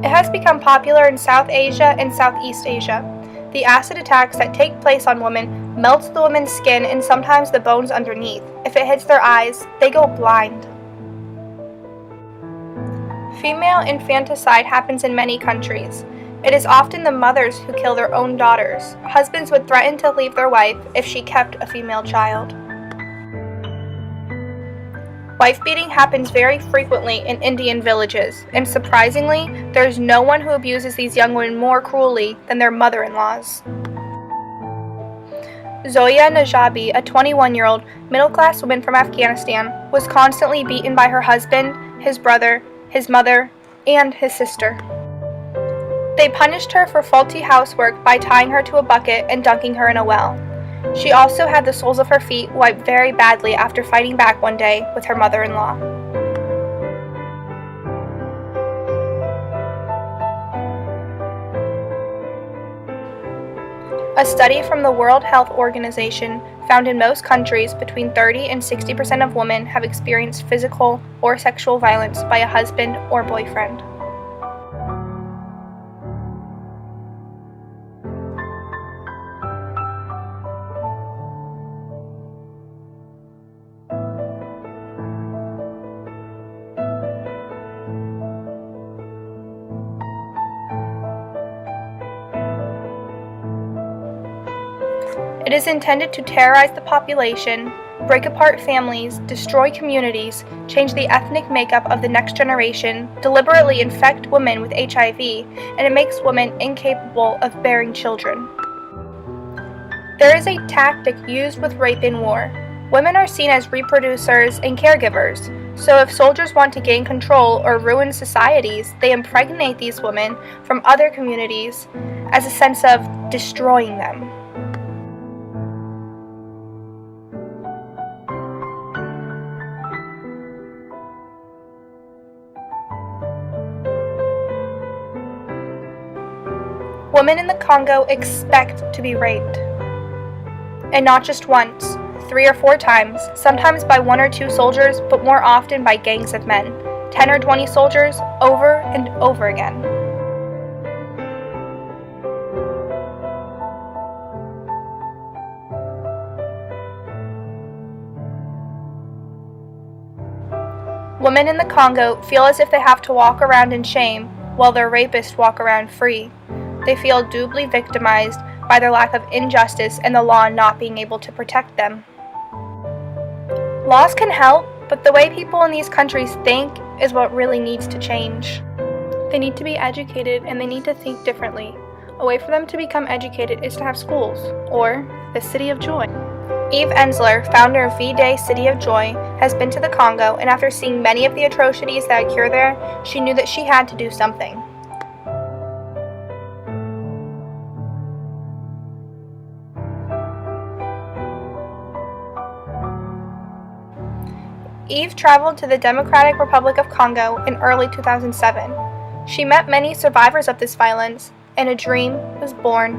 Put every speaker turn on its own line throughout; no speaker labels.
It has become popular in South Asia and Southeast Asia. The acid attacks that take place on women melt the woman's skin and sometimes the bones underneath. If it hits their eyes, they go blind. Female infanticide happens in many countries. It is often the mothers who kill their own daughters. Husbands would threaten to leave their wife if she kept a female child. Wife beating happens very frequently in Indian villages, and surprisingly, there is no one who abuses these young women more cruelly than their mother-in-laws. Zoya Najabi, a 21-year-old middle-class woman from Afghanistan, was constantly beaten by her husband, his brother, his mother, and his sister. They punished her for faulty housework by tying her to a bucket and dunking her in a well. She also had the soles of her feet wiped very badly after fighting back one day with her mother-in-law. A study from the World Health Organization found in most countries between 30 and 60% of women have experienced physical or sexual violence by a husband or boyfriend. It is intended to terrorize the population, break apart families, destroy communities, change the ethnic makeup of the next generation, deliberately infect women with HIV, and it makes women incapable of bearing children. There is a tactic used with rape in war. Women are seen as reproducers and caregivers, so if soldiers want to gain control or ruin societies, they impregnate these women from other communities as a sense of destroying them. Women in the Congo expect to be raped. And not just once, 3 or 4 times, sometimes by 1 or 2 soldiers, but more often by gangs of men, 10 or 20 soldiers, over and over again. Women in the Congo feel as if they have to walk around in shame while their rapists walk around free. They feel doubly victimized by their lack of injustice and the law not being able to protect them. Laws can help, but the way people in these countries think is what really needs to change. They need to be educated and they need to think differently. A way for them to become educated is to have schools, or the City of Joy. Eve Ensler, founder of V-Day City of Joy, has been to the Congo, and after seeing many of the atrocities that occur there, she knew that she had to do something. Eve traveled to the Democratic Republic of Congo in early 2007. She met many survivors of this violence, and a dream was born.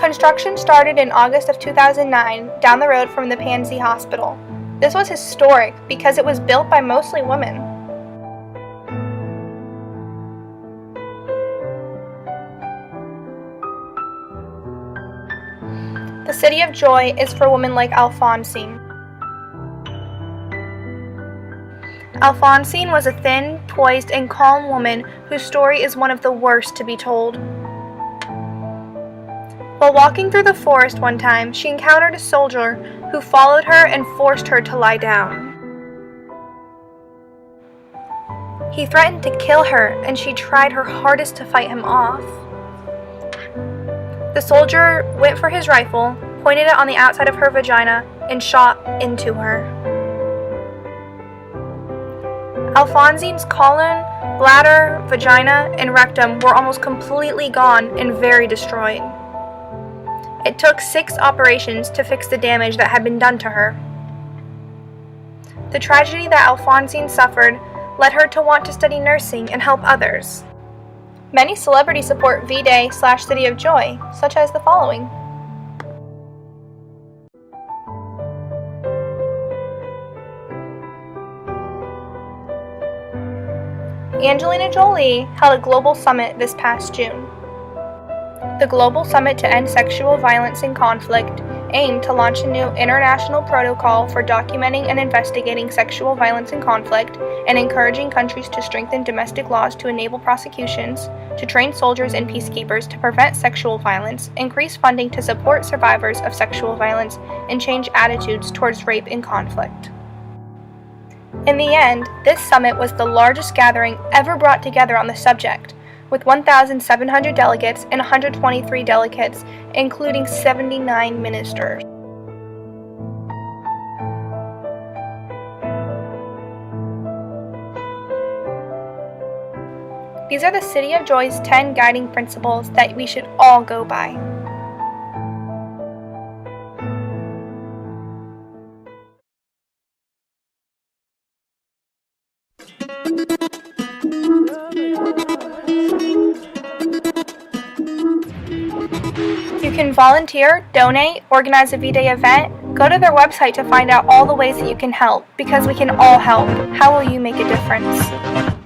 Construction started in August of 2009 down the road from the Panzi Hospital. This was historic because it was built by mostly women. The City of Joy is for women like Alphonsine. Alphonsine was a thin, poised, and calm woman whose story is one of the worst to be told. While walking through the forest one time, she encountered a soldier who followed her and forced her to lie down. He threatened to kill her, and she tried her hardest to fight him off. The soldier went for his rifle, pointed it on the outside of her vagina, and shot into her. Alfonsine's colon, bladder, vagina, and rectum were almost completely gone and very destroyed. It took 6 operations to fix the damage that had been done to her. The tragedy that Alfonsine suffered led her to want to study nursing and help others. Many celebrities support V-Day/City of Joy, such as the following. Angelina Jolie held a global summit this past June. The Global Summit to End Sexual Violence and Conflict aimed to launch a new international protocol for documenting and investigating sexual violence and conflict, and encouraging countries to strengthen domestic laws to enable prosecutions, to train soldiers and peacekeepers to prevent sexual violence, increase funding to support survivors of sexual violence, and change attitudes towards rape and conflict. In the end, this summit was the largest gathering ever brought together on the subject, with 1,700 delegates and 123 delegates, including 79 ministers. These are the City of Joy's 10 guiding principles that we should all go by. You can volunteer, donate, organize a V-Day event. Go to their website to find out all the ways that you can help, because we can all help. How will you make a difference?